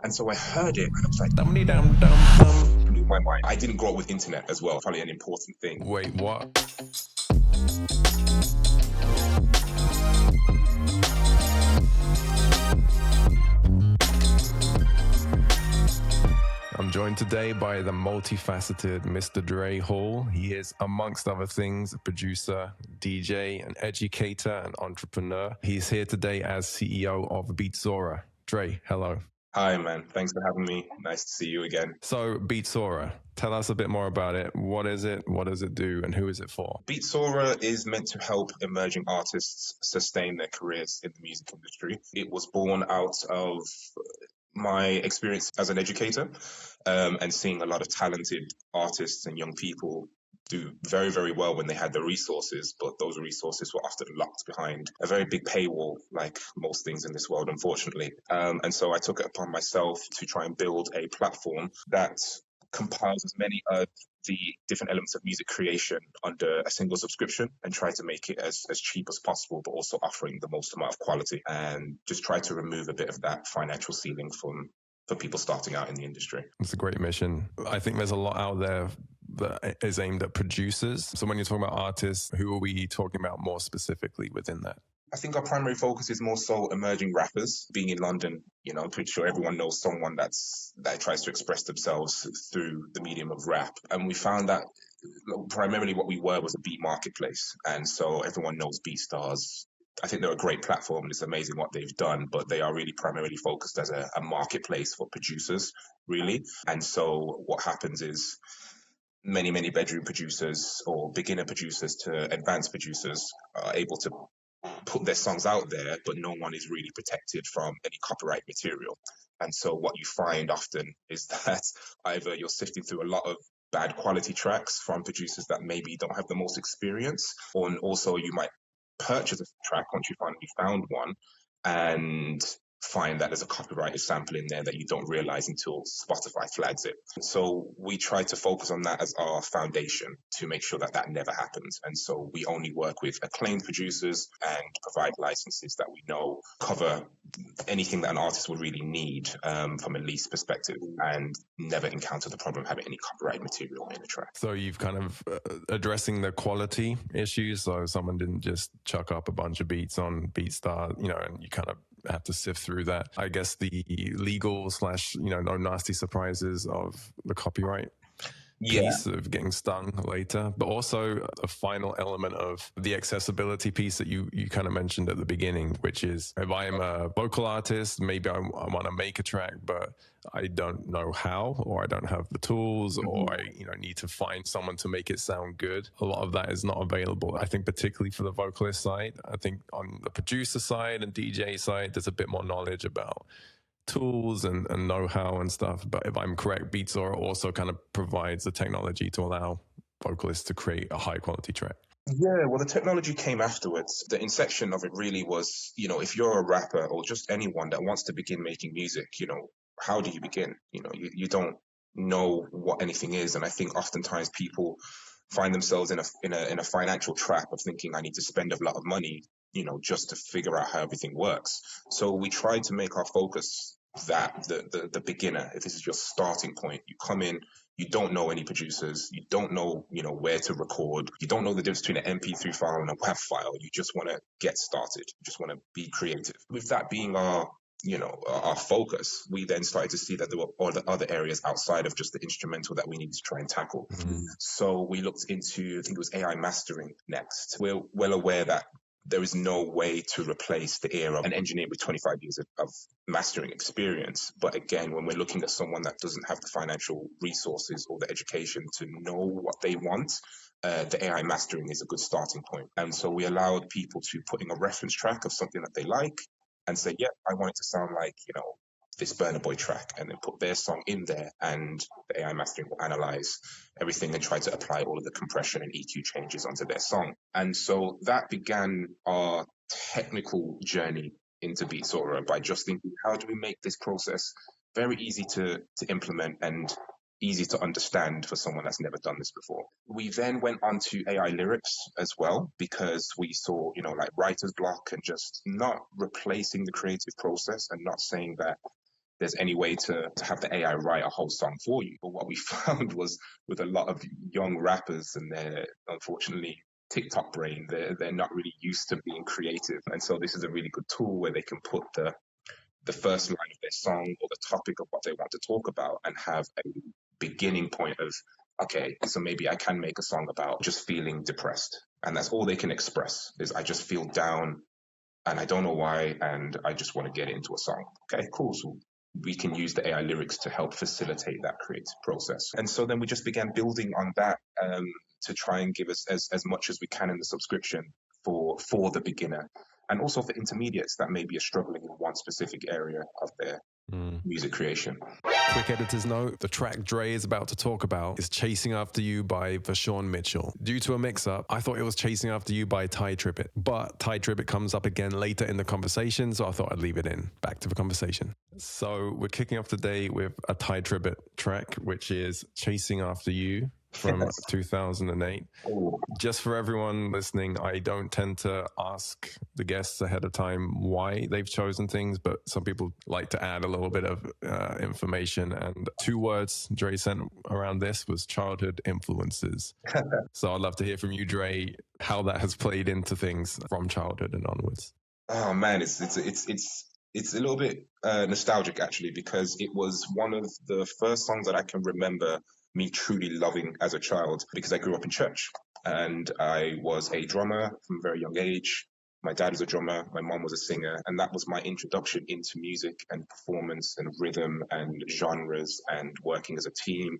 And so I heard it and I was like, Dum dum dum dum. blew my mind. I didn't grow up with internet as well, probably an important thing. Wait, what? I'm joined today by the multifaceted Mr. Dre Hall. He is, amongst other things, a producer, DJ, an educator, and entrepreneur. He's here today as CEO of Beatsora. Dre, hello. Hi, man. Thanks for having me. Nice to see you again. So, Beatsora, tell us a bit more about it. What is it? What does it do? And who is it for? Beatsora is meant to help emerging artists sustain their careers in the music industry. It was born out of my experience as an educator and seeing a lot of talented artists and young people do very, very well when they had the resources, but those resources were often locked behind a very big paywall, like most things in this world, unfortunately. And so I took it upon myself to try and build a platform that compiles as many of the different elements of music creation under a single subscription and try to make it as cheap as possible, but also offering the most amount of quality and just try to remove a bit of that financial ceiling for people starting out in the industry. It's a great mission. I think there's a lot out there that is aimed at producers. So when you're talking about artists, who are we talking about more specifically within that? I think our primary focus is more so emerging rappers. Being in London, I'm pretty sure everyone knows someone that tries to express themselves through the medium of rap. And we found that primarily what we were was a beat marketplace. And so everyone knows BeatStars. I think they're a great platform and it's amazing what they've done, but they are really primarily focused as a marketplace for producers, really. And so what happens is many, many bedroom producers or beginner producers to advanced producers are able to put their songs out there, but no one is really protected from any copyright material. And so what you find often is that either you're sifting through a lot of bad quality tracks from producers that maybe don't have the most experience, or also you might purchase a track once you finally found one and find that there's a copyrighted sample in there that you don't realize until Spotify flags it. So we try to focus on that as our foundation to make sure that that never happens. And so we only work with acclaimed producers and provide licenses that we know cover anything that an artist would really need from a lease perspective and never encounter the problem of having any copyright material in a track. So you've kind of addressing the quality issues. So someone didn't just chuck up a bunch of beats on BeatStar, and you kind of have to sift through that. I guess the legal / no nasty surprises of the copyright piece of getting stung later, but also a final element of the accessibility piece that you kind of mentioned at the beginning, which is if I'm a vocal artist, maybe I want to make a track, but I don't know how, or I don't have the tools, or I need to find someone to make it sound good. A lot of that is not available. I think particularly for the vocalist side. I think on the producer side and DJ side, there's a bit more knowledge about tools and know-how and stuff. But if I'm correct, Beatsora also kind of provides the technology to allow vocalists to create a high quality track. Yeah, well, the technology came afterwards. The inception of it really was, if you're a rapper or just anyone that wants to begin making music, how do you begin? You don't know what anything is. And I think oftentimes people find themselves in a financial trap of thinking I need to spend a lot of money, just to figure out how everything works. So we try to make our focus that the beginner, if this is your starting point, you come in, you don't know any producers, you don't know, where to record, you don't know the difference between an MP3 file and a WAV file, you just want to get started, you just want to be creative. With that being our focus, we then started to see that there were other areas outside of just the instrumental that we needed to try and tackle. So we looked into, I think it was AI mastering next. We're well aware that there is no way to replace the ear of an engineer with 25 years of mastering experience. But again, when we're looking at someone that doesn't have the financial resources or the education to know what they want, the AI mastering is a good starting point. And so we allowed people to put in a reference track of something that they like and say, yeah, I want it to sound like, this Burna Boy track, and then put their song in there, and the AI mastering will analyze everything and try to apply all of the compression and EQ changes onto their song. And so that began our technical journey into Beatsora by just thinking, how do we make this process very easy to implement and easy to understand for someone that's never done this before. We then went on to AI lyrics as well, because we saw, like writer's block and just not replacing the creative process and not saying that there's any way to have the AI write a whole song for you. But what we found was with a lot of young rappers and their, unfortunately, TikTok brain, they're not really used to being creative. And so this is a really good tool where they can put the first line of their song or the topic of what they want to talk about and have a beginning point of, okay, so maybe I can make a song about just feeling depressed. And that's all they can express is I just feel down and I don't know why, and I just want to get into a song. Okay, cool. So we can use the AI lyrics to help facilitate that creative process. And so then we just began building on that to try and give us as much as we can in the subscription for the beginner and also for intermediates that maybe are struggling in one specific area of their music creation. Quick editor's note, the track Dre is about to talk about is Chasing After You by VaShawn Mitchell. Due to a mix-up, I thought it was Chasing After You by Ty Tribbett, but Ty Tribbett comes up again later in the conversation, so I thought I'd leave it in. Back to the conversation. So we're kicking off today with a Ty Tribbett track, which is Chasing After You from 2008. Just for everyone listening, I don't tend to ask the guests ahead of time why they've chosen things, but some people like to add a little bit of information. And 2 words Dre sent around this was childhood influences. So I'd love to hear from you, Dre, how that has played into things from childhood and onwards. Oh man, it's a little bit nostalgic actually, because it was one of the first songs that I can remember me truly loving as a child, because I grew up in church and I was a drummer from a very young age. My dad was a drummer, my mom was a singer, and that was my introduction into music and performance and rhythm and genres and working as a team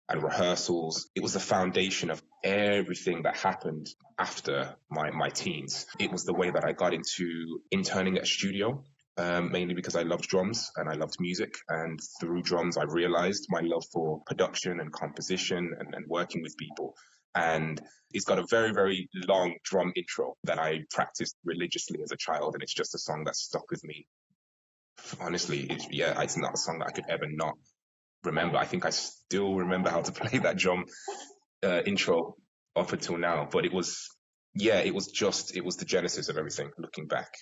and rehearsals. It was the foundation of everything that happened after my teens. It was the way that I got into interning at a studio, mainly because I loved drums and I loved music. And through drums, I realized my love for production and composition and working with people. And it's got a very, very long drum intro that I practiced religiously as a child. And it's just a song that stuck with me. Honestly, it's not a song that I could ever not remember. I think I still remember how to play that drum intro up until now. But it was the genesis of everything. Looking back,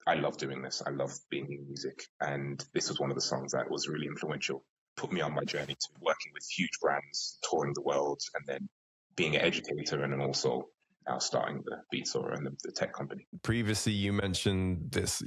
I love doing this. I love being in music. And this was one of the songs that was really influential, put me on my journey to working with huge brands, touring the world, and then being an educator, and then also now starting the Beatsora and the tech company. Previously, you mentioned this,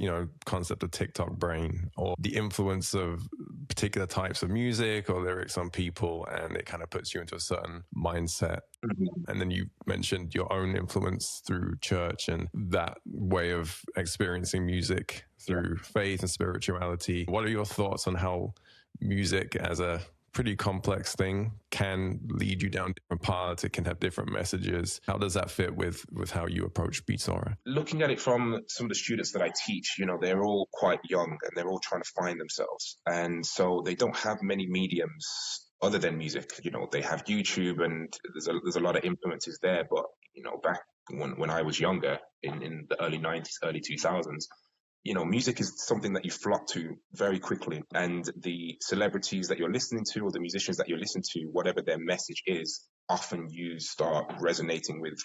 concept of TikTok brain or the influence of particular types of music or lyrics on people, and it kind of puts you into a certain mindset. Mm-hmm. And then you mentioned your own influence through church and that way of experiencing music through faith and spirituality. What are your thoughts on how music as a pretty complex thing can lead you down different paths? It can have different messages. How does that fit with how you approach Beatsora? Looking at it from some of the students that I teach, they're all quite young and they're all trying to find themselves. And so they don't have many mediums other than music. They have YouTube and there's a lot of influences there. But, back when I was younger in the early 90s, early 2000s, music is something that you flock to very quickly. And the celebrities that you're listening to or the musicians that you listen to, whatever their message is, often you start resonating with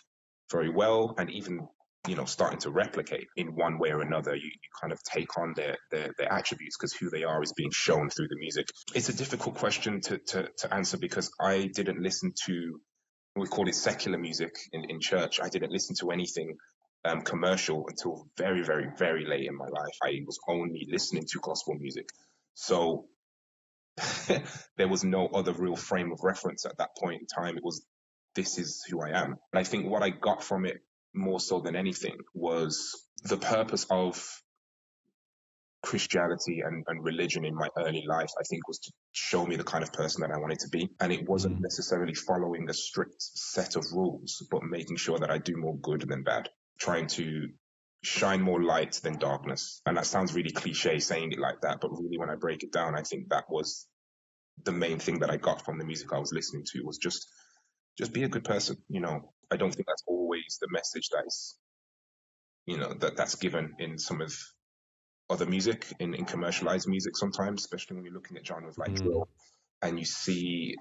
very well and even, starting to replicate in one way or another. You kind of take on their attributes because who they are is being shown through the music. It's a difficult question to answer because I didn't listen to, we call it secular music in church. I didn't listen to anything commercial until very, very, very late in my life. I was only listening to gospel music. So there was no other real frame of reference at that point in time. It was, this is who I am. And I think what I got from it more so than anything was the purpose of Christianity and religion in my early life, I think, was to show me the kind of person that I wanted to be. And it wasn't necessarily following a strict set of rules, but making sure that I do more good than bad, trying to shine more light than darkness. And that sounds really cliche saying it like that, but really when I break it down, I think that was the main thing that I got from the music I was listening to, was just be a good person. I don't think that's always the message that is, that's given in some of other music, in commercialized music sometimes, especially when you're looking at genres like drill, and you see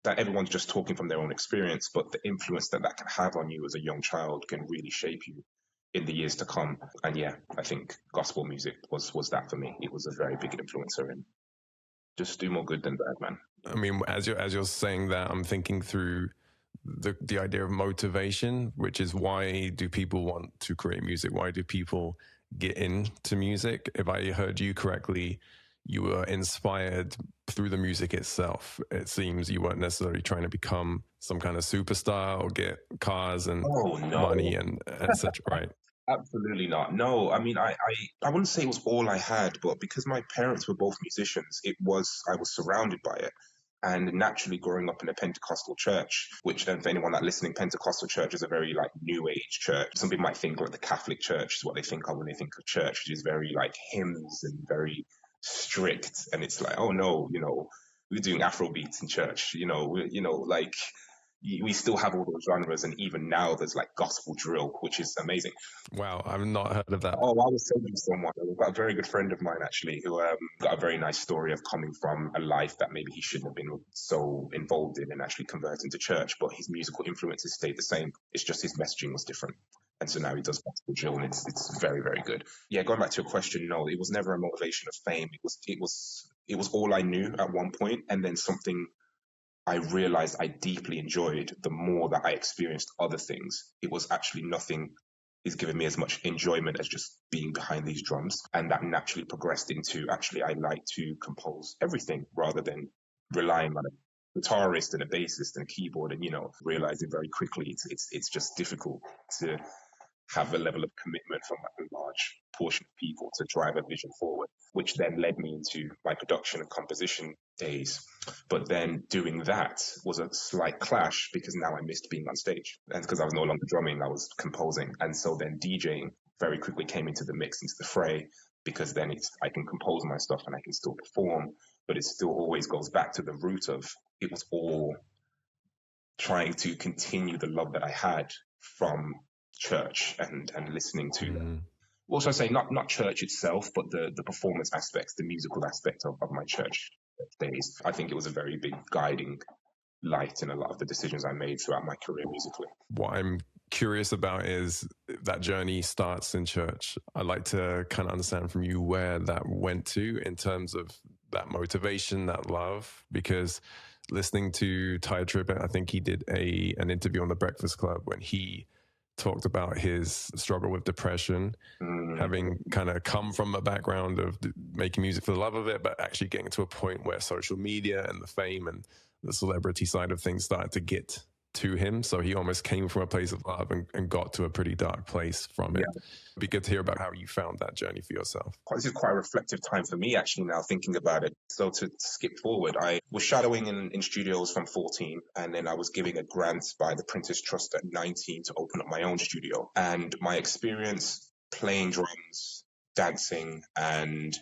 that everyone's just talking from their own experience, but the influence that can have on you as a young child can really shape you in the years to come. And yeah, I think gospel music was that for me. It was a very big influencer in just do more good than bad, man. I mean, as you're saying that, I'm thinking through the idea of motivation, which is why do people want to create music? Why do people get into music? If I heard you correctly, you were inspired through the music itself. It seems you weren't necessarily trying to become some kind of superstar or get cars and money and etc. Right? Absolutely not. No, I mean, I wouldn't say it was all I had, but because my parents were both musicians, I was surrounded by it. And naturally, growing up in a Pentecostal church, which, for anyone that listening, Pentecostal church is a very like new age church. Some people might think like the Catholic Church is what they think of when they think of church, which is very like hymns and very strict. And it's like, oh no, we're doing Afro beats in church. Like we still have all those genres, and even now there's like gospel drill, which is amazing. Wow, I've not heard of that. Oh, I was telling someone. I've got a very good friend of mine actually who got a very nice story of coming from a life that maybe he shouldn't have been so involved in and actually converting to church, but his musical influences stayed the same. It's just his messaging was different. And so now he does gospel drill, and it's very, very good. Yeah, going back to your question, no, it was never a motivation of fame. It was all I knew at one point, and then something I realized I deeply enjoyed the more that I experienced other things. It was actually nothing is giving me as much enjoyment as just being behind these drums. And that naturally progressed into actually I like to compose everything rather than relying on a guitarist and a bassist and a keyboard and realizing very quickly it's just difficult to have a level of commitment from a large portion of people to drive a vision forward, which then led me into my production and composition days. But then doing that was a slight clash because now I missed being on stage. And because I was no longer drumming, I was composing. And so then DJing very quickly came into the mix, into the fray, because then I can compose my stuff and I can still perform, but it still always goes back to the root of it was all trying to continue the love that I had from church and listening to them. Also, I say not church itself, but the performance aspects, the musical aspect of my church days. I think it was a very big guiding light in a lot of the decisions I made throughout my career musically. What I'm curious about is that journey starts in church. I'd like to kind of understand from you where that went to in terms of that motivation, that love, because listening to Ty Tribbett, I think he did an interview on The Breakfast Club when he talked about his struggle with depression, having kind of come from a background of making music for the love of it, but actually getting to a point where social media and the fame and the celebrity side of things started to get to him. So he almost came from a place of love and got to a pretty dark place from it. It'd be good to hear about how you found that journey for yourself. This is quite a reflective time for me actually now thinking about it. So to skip forward, I was shadowing in studios from 14, and then I was giving a grant by the Printers Trust at 19 to open up my own studio. And my experience playing drums, dancing, and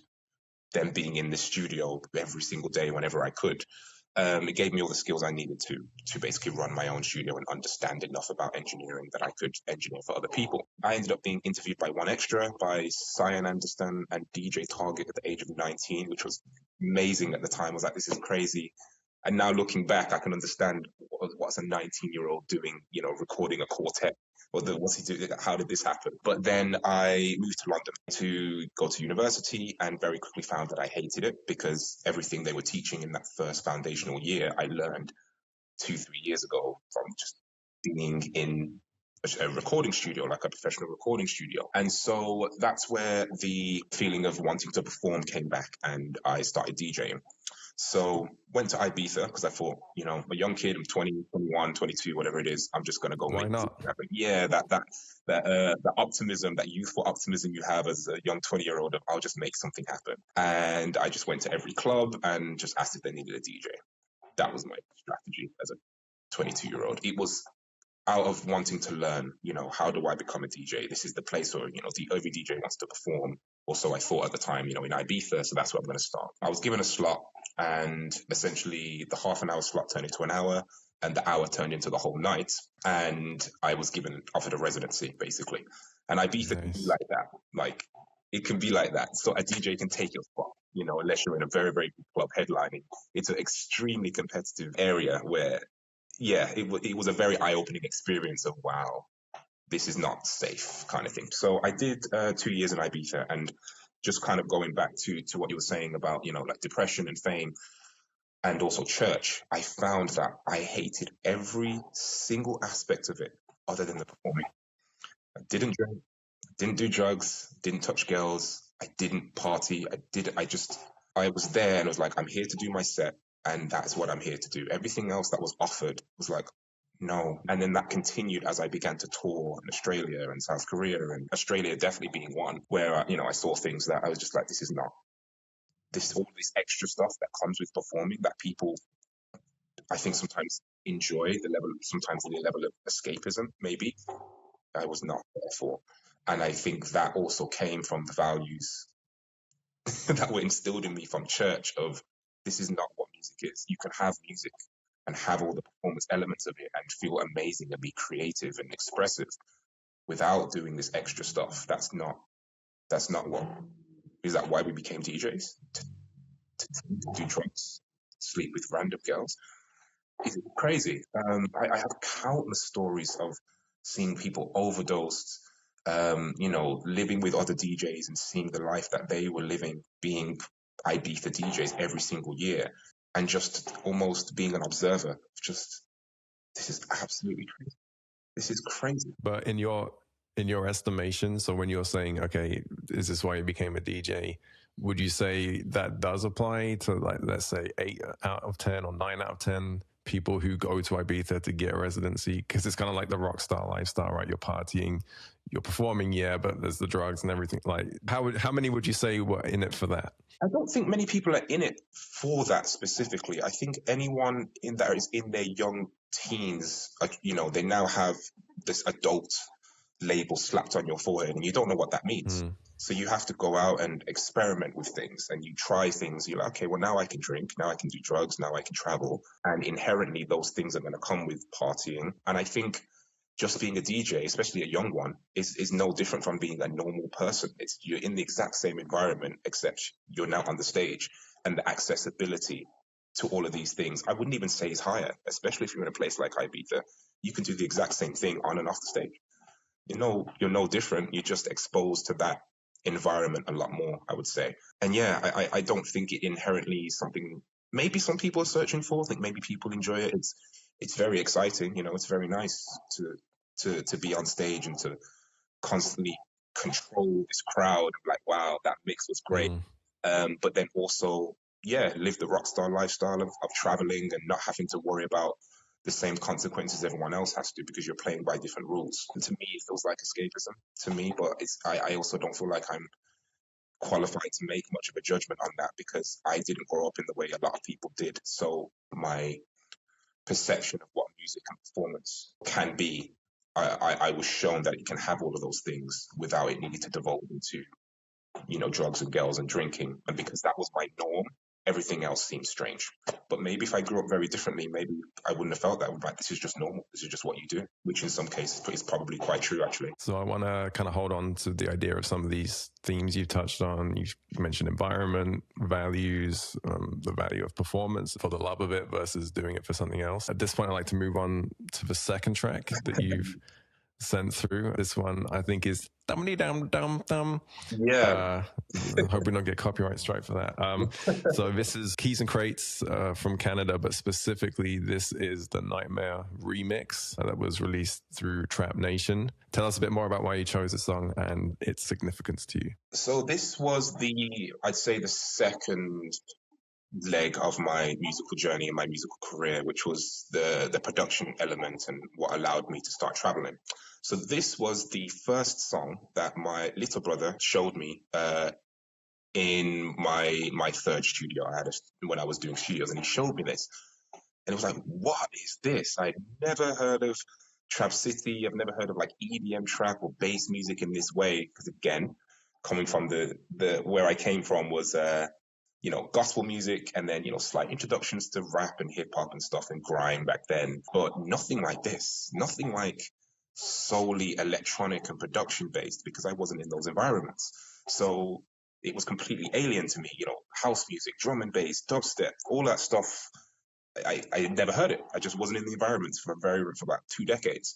then being in the studio every single day whenever I could, it gave me all the skills I needed to basically run my own studio and understand enough about engineering that I could engineer for other people. I ended up being interviewed by One Extra, by Cyan Anderson, and DJ Target at the age of 19, which was amazing at the time. I was like, this is crazy. And now looking back, I can understand what's a 19-year-old doing, recording a quartet. Or what's he doing? How did this happen? But then I moved to London to go to university and very quickly found that I hated it because everything they were teaching in that first foundational year, I learned 2-3 years ago from just being in a recording studio, like a professional recording studio. And so that's where the feeling of wanting to perform came back and I started DJing. So went to Ibiza because I thought, a young kid, I'm 20, 21, 22, whatever it is, I'm just going to go Why make not? it happen. Yeah, that optimism, that youthful optimism you have as a young 20-year-old, I'll just make something happen. And I just went to every club and just asked if they needed a DJ. That was my strategy as a 22-year-old. It was out of wanting to learn, how do I become a DJ? This is the place where, every DJ wants to perform. Or so I thought at the time, in Ibiza, so that's where I'm going to start. I was given a slot, and essentially the half an hour slot turned into an hour, and the hour turned into the whole night, and I was offered a residency, basically. And Ibiza can be like that. Like, it can be like that. So a DJ can take your spot, unless you're in a very, very big club headlining. It's an extremely competitive area where, yeah, it was a very eye-opening experience of, wow, this is not safe kind of thing. So I did 2 years in Ibiza, and just kind of going back to what you were saying about, like depression and fame and also church, I found that I hated every single aspect of it other than the performing. I didn't drink, didn't do drugs, didn't touch girls, I didn't party, I was there and was like, I'm here to do my set, and that's what I'm here to do. Everything else that was offered was like, no. And then that continued as I began to tour in Australia and South Korea, and Australia definitely being one where, I saw things that I was just like, this is not, all this extra stuff that comes with performing that people, I think, sometimes enjoy sometimes the level of escapism, maybe, I was not there for. And I think that also came from the values that were instilled in me from church of, this is not what music is. You can have music and have all the performance elements of it and feel amazing and be creative and expressive without doing this extra stuff. That's not what, is that why we became DJs? To do drugs, sleep with random girls? It's crazy. I have countless stories of seeing people overdosed, living with other DJs and seeing the life that they were living, being Ibiza DJs every single year, and just almost being an observer. Just, this is absolutely crazy. This is crazy. But in your estimation, so when you're saying, okay, is this why you became a DJ? Would you say that does apply to, like, let's say 8 out of 10 or 9 out of 10 people who go to Ibiza to get a residency? Because it's kind of like the rock star lifestyle, right? You're partying, you're performing, yeah, but there's the drugs and everything. Like, how many would you say were in it for that? I don't think many people are in it for that specifically. I think anyone in that is in their young teens, they now have this adult label slapped on your forehead and you don't know what that means. So you have to go out and experiment with things, and you try things. You're like, okay, well, now I can drink, now I can do drugs, now I can travel. And inherently those things are going to come with partying. And I think just being a DJ, especially a young one, is no different from being a normal person. You're in the exact same environment, except you're now on the stage, and the accessibility to all of these things, I wouldn't even say is higher, especially if you're in a place like Ibiza. You can do the exact same thing on and off the stage. You're no different. You're just exposed to that environment a lot more, I would say. And yeah, I don't think it inherently is something maybe some people are searching for. I think maybe people enjoy it. It's very exciting. It's very nice to be on stage and to constantly control this crowd. Like, wow, that mix was great. But then also, yeah, live the rock star lifestyle of traveling and not having to worry about the same consequences everyone else has to, because you're playing by different rules. And to me, it feels like escapism to me, but I also don't feel like I'm qualified to make much of a judgment on that, because I didn't grow up in the way a lot of people did. So my perception of what music and performance can be, I was shown that it can have all of those things without it needing to devolve into, drugs and girls and drinking. And because that was my norm, everything else seems strange. But maybe if I grew up very differently, maybe I wouldn't have felt that. Like, this is just normal. This is just what you do, which in some cases is probably quite true, actually. So I want to kind of hold on to the idea of some of these themes you've touched on. You've mentioned environment, values, the value of performance for the love of it versus doing it for something else. At this point, I'd like to move on to the second track that you've sent through. This one, I think, is dum-dee-dum-dum-dum. Yeah. Hope we don't get copyright strike for that. So this is Keys and Crates from Canada, but specifically this is the Nightmare remix that was released through Trap Nation. Tell us a bit more about why you chose this song and its significance to you. So this was I'd say the second leg of my musical journey and my musical career, which was the production element and what allowed me to start traveling. So this was the first song that my little brother showed me in my third studio I had when I was doing studios, and he showed me this, and it was like, what is this? I'd never heard of Trap City. I've never heard of like EDM trap or bass music in this way, because again, coming from the where I came from was gospel music, and then slight introductions to rap and hip hop and stuff and grime back then, but nothing like this, nothing like solely electronic and production based, because I wasn't in those environments. So it was completely alien to me. House music, drum and bass, dubstep, all that stuff. I never heard it. I just wasn't in the environment for about 2 decades.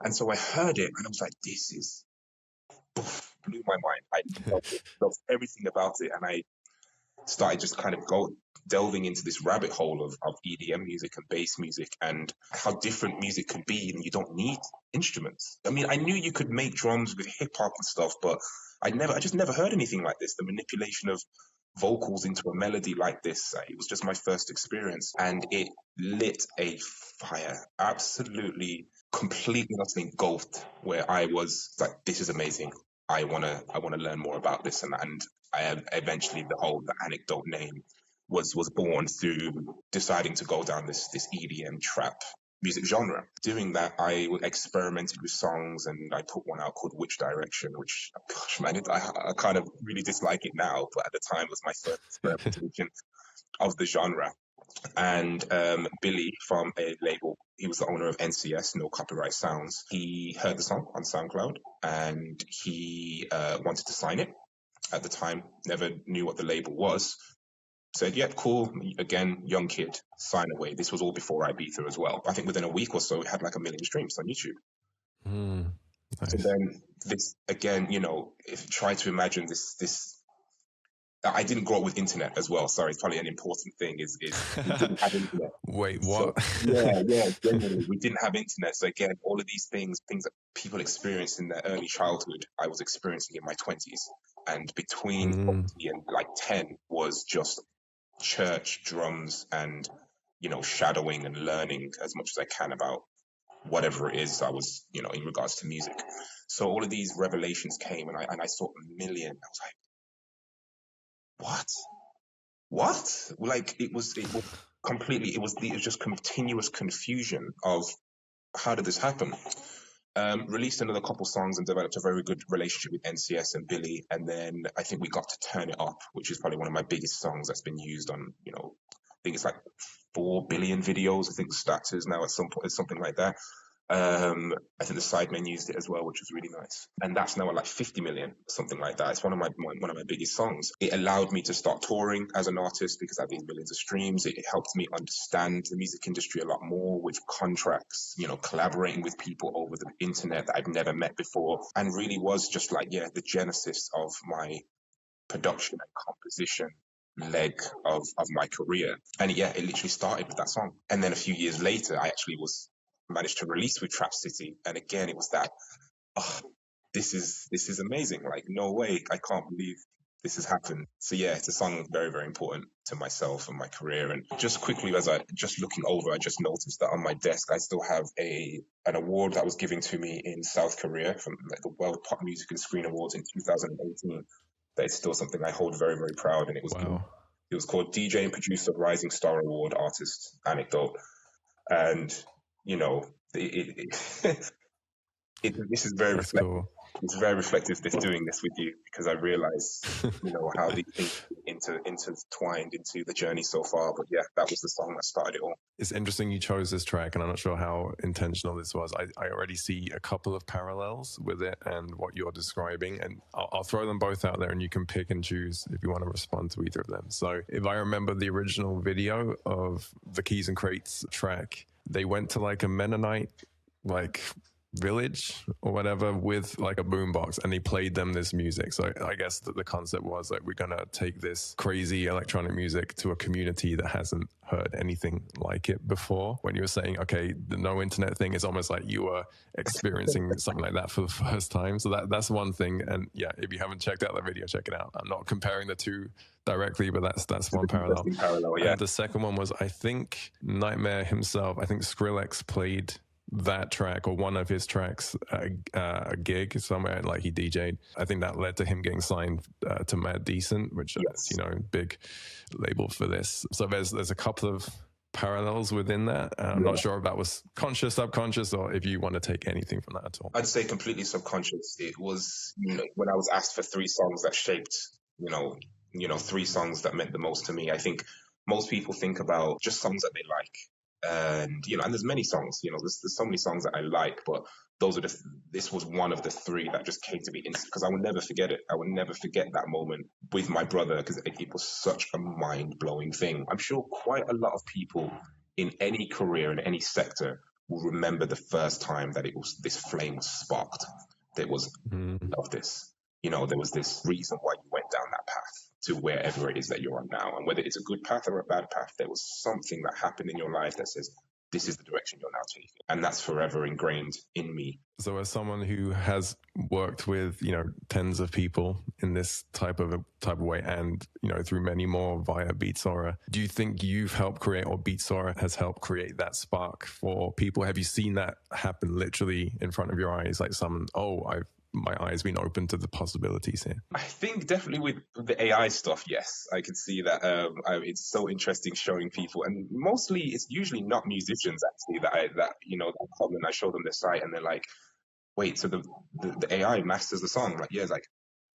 And so I heard it and I was like, this is, blew my mind. I loved everything about it. And I started just kind of delving into this rabbit hole of EDM music and bass music and how different music can be, and you don't need instruments. I mean, I knew you could make drums with hip hop and stuff, but I just never heard anything like this. The manipulation of vocals into a melody like this, it was just my first experience, and it lit a fire, absolutely, completely not engulfed, where I was like, this is amazing. I wanna learn more about this, and I eventually the anecdote name was born through deciding to go down this EDM trap music genre. Doing that, I experimented with songs, and I put one out called "Which Direction," which, gosh, man, I kind of really dislike it now, but at the time was my first experimentation of the genre. And Billy from a label, he was the owner of NCS, No Copyright Sounds. He heard the song on SoundCloud, and he wanted to sign it. At the time, never knew what the label was. Said, "Yep, cool." Again, young kid, sign away. This was all before Ibiza as well. I think within a week or so, it had like 1 million streams on YouTube. So Nice. then this again, if try to imagine this. I didn't grow up with internet as well. Sorry, it's probably an important thing. Is we didn't have internet. Wait, So what? yeah, genuinely, we didn't have internet. So again, all of these things that people experience in their early childhood, I was experiencing in my 20s, and between 20 and like 10 was just church drums and shadowing and learning as much as I can about whatever it is I was in regards to music. So all of these revelations came, and I saw 1 million. I was like, what? Like it was completely. It was just continuous confusion of how did this happen. Released another couple songs and developed a very good relationship with NCS and Billy, and then I think we got to Turn It Up, which is probably one of my biggest songs that's been used on, I think it's like 4 billion videos. I think the stats is now at some point, it's something like that. I think the Sidemen used it as well, which was really nice. And that's now at like 50 million, something like that. It's one of my biggest songs. It allowed me to start touring as an artist because I had these millions of streams. It helped me understand the music industry a lot more with contracts, collaborating with people over the internet that I've never met before, and really was just like, the genesis of my production and composition leg of my career. And it literally started with that song. And then a few years later, I actually managed to release with Trap City. And again, it was that, oh, this is amazing. Like, no way, I can't believe this has happened. So it's a song very, very important to myself and my career. And just quickly, as I just looking over, I just noticed that on my desk, I still have an award that was given to me in South Korea from like the World Pop Music and Screen Awards in 2018. That is still something I hold very, very proud. And it was Wow. it was called DJ and Producer Rising Star Award Artist Anecdote. And this is very That's reflective. cool. It's very reflective this doing this with you, because I realize how these things intertwined into the journey so far. But that was the song that started it all. It's interesting you chose this track, and I'm not sure how intentional this was. I already see a couple of parallels with it and what you're describing, and I'll throw them both out there, and you can pick and choose if you want to respond to either of them. So if I remember the original video of the Keys and Crates track, they went to like a Mennonite village or whatever with like a boombox, and he played them this music. So I guess that the concept was like, we're gonna take this crazy electronic music to a community that hasn't heard anything like it before. When you were saying, okay, the no internet thing, is almost like you were experiencing something like that for the first time. So that's one thing. And if you haven't checked out that video, check it out. I'm not comparing the two directly, but that's one parallel. And the second one was, I think Nightmare himself, I think Skrillex played that track or one of his tracks a gig somewhere, like he DJ'd. I think that led to him getting signed to Mad Decent, which is big label for this. So there's a couple of parallels within that. I'm not sure if that was conscious, subconscious, or if you want to take anything from that at all. I'd say completely subconscious. It was when I was asked for 3 songs that shaped 3 songs that meant the most to me. I think most people think about just songs that they like. And and there's many songs, there's so many songs that I like, but this was one of the 3 that just came to me instant, because I will never forget it. I will never forget that moment with my brother, because it was such a mind-blowing thing. I'm sure quite a lot of people in any career, in any sector, will remember the first time that it was this flame was sparked. There was love this. There was this reason why you went down that path to wherever it is that you're on now. And whether it's a good path or a bad path, there was something that happened in your life that says, this is the direction you're now taking. And that's forever ingrained in me. So as someone who has worked with, tens of people in this type of way and, through many more via Beatsora, do you think you've helped create, or Beatsora has helped create, that spark for people? Have you seen that happen literally in front of your eyes? Like my eyes been open to the possibilities here? I think definitely with the AI stuff, yes. I can see that it's so interesting showing people, and mostly it's usually not musicians actually that come and I show them the site and they're like, wait, so the AI masters the song? Like, yeah, it's like,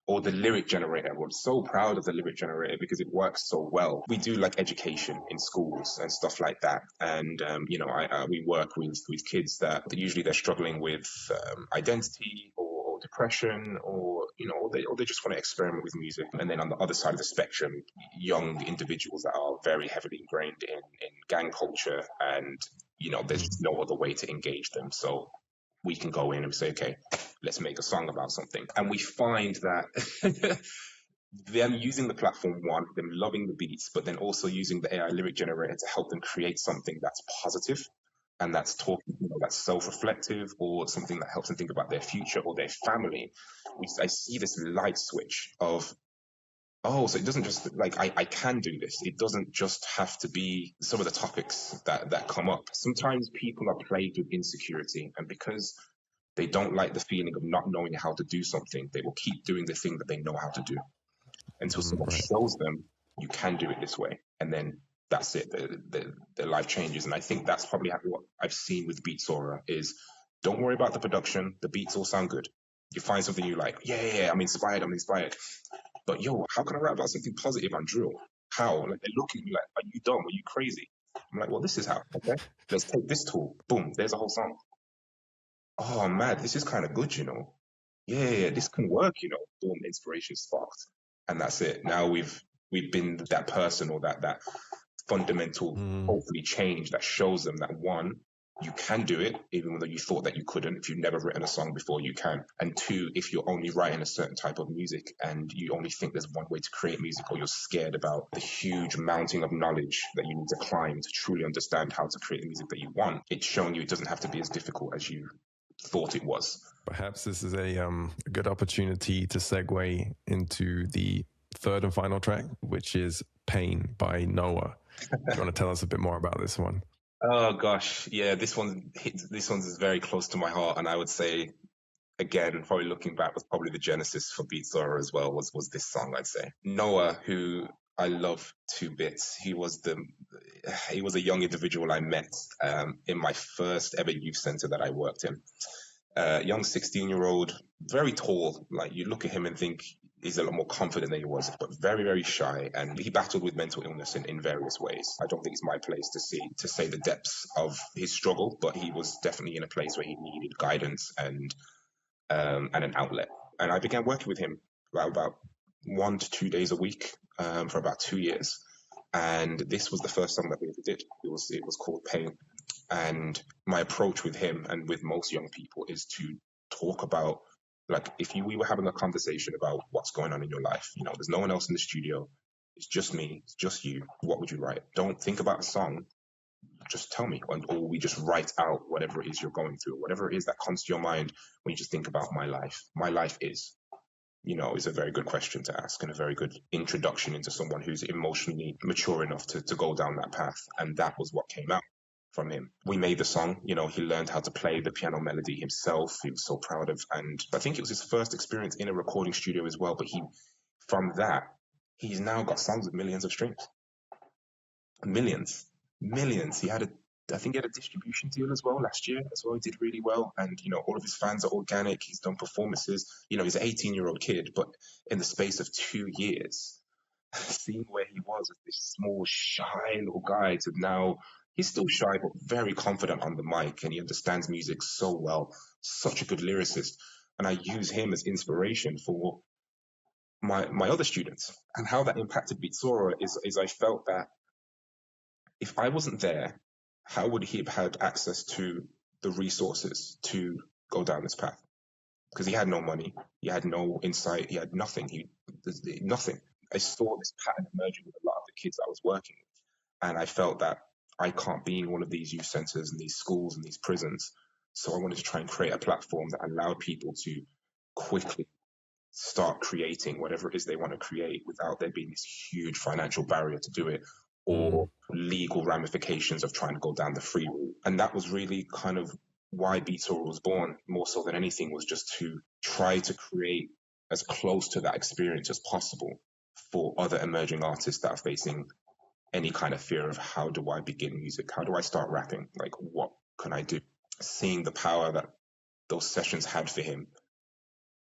or the lyric generator. I'm so proud of the lyric generator because it works so well. We do like education in schools and stuff like that. And, we work with kids that usually they're struggling with identity or depression or they just want to experiment with music. And then on the other side of the spectrum, young individuals that are very heavily ingrained in gang culture and, there's just no other way to engage them. So we can go in and say, okay, let's make a song about something. And we find that them using the platform, one, them loving the beats, but then also using the AI lyric generator to help them create something that's positive and that's talking, that's self-reflective or something that helps them think about their future or their family. I see this light switch of, oh, so it doesn't just like I can do this. It doesn't just have to be some of the topics that come up. Sometimes people are plagued with insecurity, and because they don't like the feeling of not knowing how to do something, they will keep doing the thing that they know how to do until someone shows them you can do it this way, and then that's it. Their life changes, and I think that's probably what I've seen with Beatsora is. Don't worry about the production. The beats all sound good. You find something you like. Yeah, I'm inspired. But yo, how can I write about something positive on drill? How? Like they're looking at me like, are you dumb? Are you crazy? I'm like, well, this is how. Okay, let's take this tool. Boom, there's a whole song. Oh man, this is kind of good, Yeah, this can work, Boom, inspiration sparked, and that's it. Now we've been that person or that fundamental, hopefully change that shows them that one, you can do it, even though you thought that you couldn't. If you've never written a song before, you can. And two, if you're only writing a certain type of music and you only think there's one way to create music, or you're scared about the huge mountain of knowledge that you need to climb to truly understand how to create the music that you want, it's showing you it doesn't have to be as difficult as you thought it was. Perhaps this is a good opportunity to segue into the third and final track, which is Pain by Noaah. Do you want to tell us a bit more about this one? Oh gosh, yeah, this one's very close to my heart, and I would say, again, probably looking back, was probably the genesis for Beatsora as well. Was this song? I'd say Noaah, who I love to bits. He was a young individual I met in my first ever youth center that I worked in. Young 16-year-old, very tall. Like you look at him and think he's a lot more confident than he was, but very, very shy. And he battled with mental illness in various ways. I don't think it's my place to say the depths of his struggle, but he was definitely in a place where he needed guidance and an outlet. And I began working with him about 1 to 2 days a week for about 2 years. And this was the first song that we ever did. It was called Pain. And my approach with him and with most young people is to talk about, like, if we were having a conversation about what's going on in your life, there's no one else in the studio. It's just me. It's just you. What would you write? Don't think about a song. Just tell me, or we just write out whatever it is you're going through, whatever it is that comes to your mind when you just think about my life. My life is a very good question to ask and a very good introduction into someone who's emotionally mature enough to go down that path. And that was what came out from him. We made the song, he learned how to play the piano melody himself. He was so proud of, and I think it was his first experience in a recording studio as well. But from that, he's now got songs with millions of streams. Millions. I think he had a distribution deal as well last year as well. He did really well. And, all of his fans are organic. He's done performances. He's an 18-year-old kid, but in the space of 2 years, seeing where he was as this small, shy little guy to now, he's still shy, but very confident on the mic, and he understands music so well. Such a good lyricist. And I use him as inspiration for my other students. And how that impacted Beatsora is I felt that if I wasn't there how would he have had access to the resources to go down this path? Because he had no money, he had no insight, he had nothing. Nothing. I saw this pattern emerging with a lot of the kids I was working with, and I felt that I can't be in one of these youth centers and these schools and these prisons. So I wanted to try and create a platform that allowed people to quickly start creating whatever it is they want to create without there being this huge financial barrier to do it, or legal ramifications of trying to go down the free route. And that was really kind of why Beatsora was born, more so than anything, was just to try to create as close to that experience as possible for other emerging artists that are facing any kind of fear of how do I begin music? How do I start rapping? Like, what can I do? Seeing the power that those sessions had for him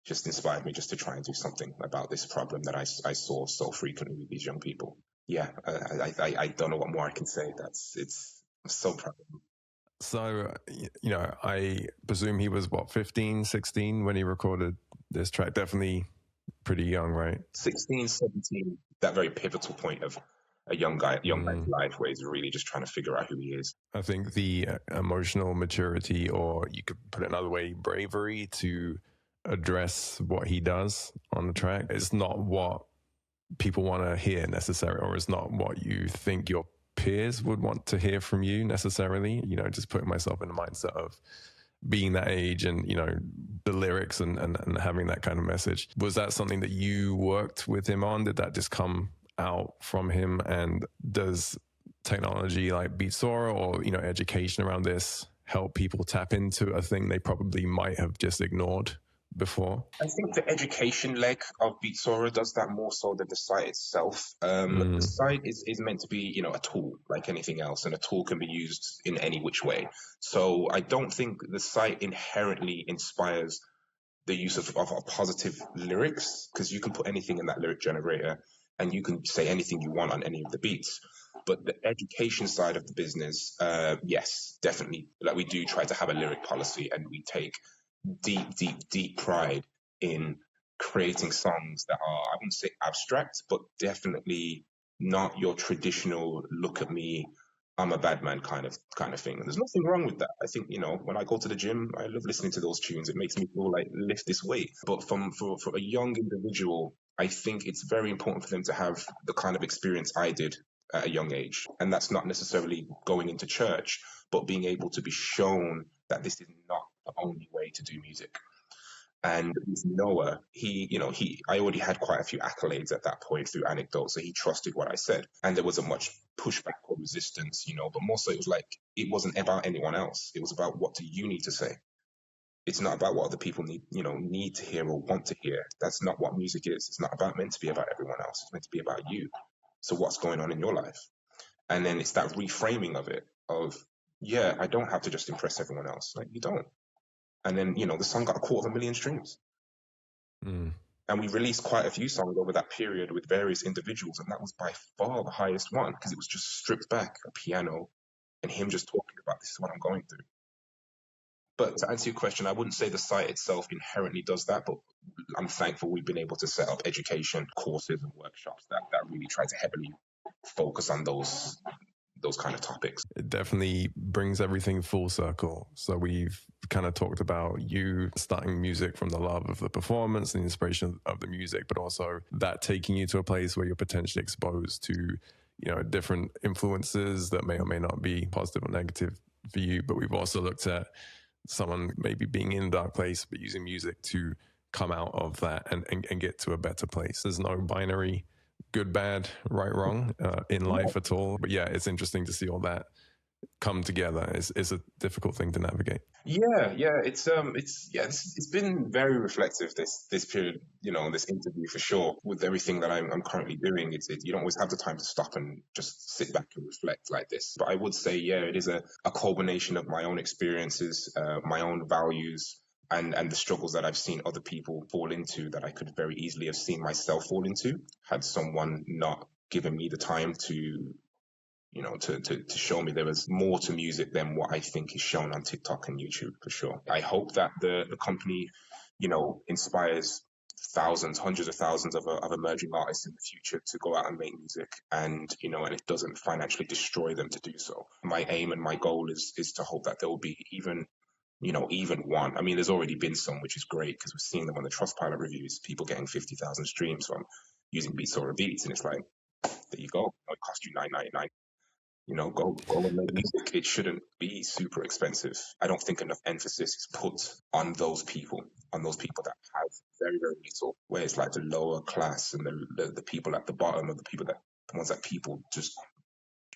just inspired me just to try and do something about this problem that I saw so frequently with these young people. Yeah, I don't know what more I can say. I'm so proud of him. So, I presume he was, 15, 16 when he recorded this track? Definitely pretty young, right? 16, 17, that very pivotal point of a young guy's life where he's really just trying to figure out who he is. I think the emotional maturity, or you could put it another way, bravery to address what he does on the track, is not what people want to hear necessarily, or it's not what you think your peers would want to hear from you necessarily. Just putting myself in the mindset of being that age and, the lyrics and having that kind of message. Was that something that you worked with him on? Did that just come out from him? And does technology like Beatsora or, education around this help people tap into a thing they probably might have just ignored before? I think the education leg of Beatsora does that more so than the site itself. The site is meant to be, a tool like anything else, and a tool can be used in any which way. So I don't think the site inherently inspires the use of positive lyrics, because you can put anything in that lyric generator and you can say anything you want on any of the beats. But the education side of the business, yes, definitely. Like, we do try to have a lyric policy, and we take deep pride in creating songs that are, I wouldn't say abstract, but definitely not your traditional look at me, I'm a bad man kind of thing. And there's nothing wrong with that. I think, when I go to the gym, I love listening to those tunes. It makes me feel like lift this weight. But for a young individual, I think it's very important for them to have the kind of experience I did at a young age. And that's not necessarily going into church, but being able to be shown that this is not the only way to do music. And with Noaah, I already had quite a few accolades at that point through anecdotes, so he trusted what I said. And there wasn't much pushback or resistance, but more so it was like, it wasn't about anyone else. It was about, what do you need to say? It's not about what other people need to hear or want to hear. That's not what music is. It's not meant to be about everyone else. It's meant to be about you. So what's going on in your life? And then it's that reframing of it, of, yeah, I don't have to just impress everyone else. Like, you don't. And then, the song got 250,000 streams. And we released quite a few songs over that period with various individuals, and that was by far the highest one, because it was just stripped back, a piano, and him just talking about, this is what I'm going through. But to answer your question, I wouldn't say the site itself inherently does that, but I'm thankful we've been able to set up education courses and workshops that really try to heavily focus on those kind of topics. It definitely brings everything full circle. So we've kind of talked about you starting music from the love of the performance and the inspiration of the music, but also that taking you to a place where you're potentially exposed to, different influences that may or may not be positive or negative for you. But we've also looked at someone maybe being in a dark place, but using music to come out of that and get to a better place. There's no binary good, bad, right, wrong in life at all. But yeah, it's interesting to see all that come together. It's a difficult thing to navigate. Yeah, it's been very reflective this period, this interview for sure. With everything that I'm currently doing, you don't always have the time to stop and just sit back and reflect like this. But I would say, yeah, it is a culmination of my own experiences, my own values, and the struggles that I've seen other people fall into, that I could very easily have seen myself fall into, had someone not given me the time to show me there was more to music than what I think is shown on TikTok and YouTube, for sure. I hope that the company, inspires thousands, hundreds of thousands of emerging artists in the future to go out and make music, and and it doesn't financially destroy them to do so. My aim and my goal is to hope that there will be even one. I mean, there's already been some, which is great because we're seeing them on the Trustpilot reviews, people getting 50,000 streams from using Beatsora beats, and it's like, there you go. It cost you $9.99. Go and make music. It shouldn't be super expensive. I don't think enough emphasis is put on those people that have very, very little, where it's like the lower class and the people at the bottom of the ones that people just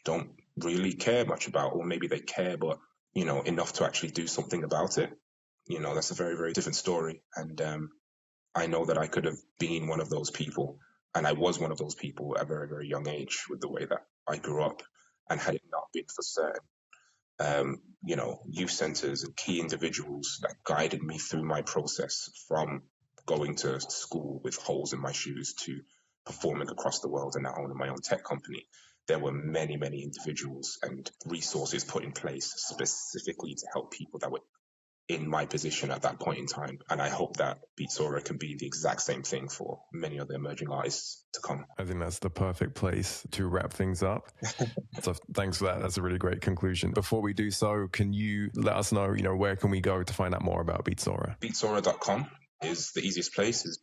don't really care much about, or maybe they care, but enough to actually do something about it. That's a very, very different story. And I know that I could have been one of those people, and I was one of those people at a very, very young age with the way that I grew up. And had it not been for certain, youth centers and key individuals that guided me through my process from going to school with holes in my shoes to performing across the world and now owning my own tech company, there were many, many individuals and resources put in place specifically to help people that were in my position at that point in time. And I hope that Beatsora can be the exact same thing for many other emerging artists to come. I think that's the perfect place to wrap things up. So thanks for that. That's a really great conclusion. Before we do so, can you let us know, where can we go to find out more about Beatsora? Beatsora.com is the easiest place. Is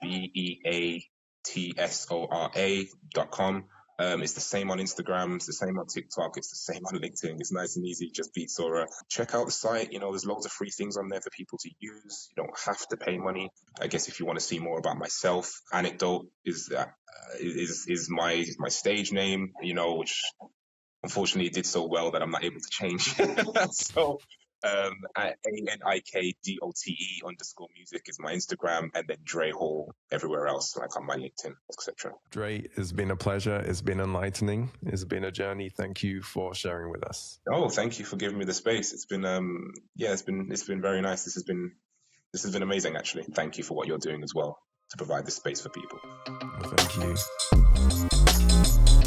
BEATSORA.com. It's the same on Instagram, it's the same on TikTok, it's the same on LinkedIn. It's nice and easy, just Beatsora. Check out the site. There's loads of free things on there for people to use. You don't have to pay money. I guess if you want to see more about myself, Anecdote is my stage name, which unfortunately did so well that I'm not able to change. So ANIKDOTE_music is my Instagram, and then Dre Hall everywhere else, like on my LinkedIn, etc. Dre, it's been a pleasure. It's been enlightening. It's been a journey. Thank you for sharing with us. Oh, thank you for giving me the space. It's been it's been very nice. This has been amazing, actually. Thank you for what you're doing as well to provide this space for people. Well, thank you.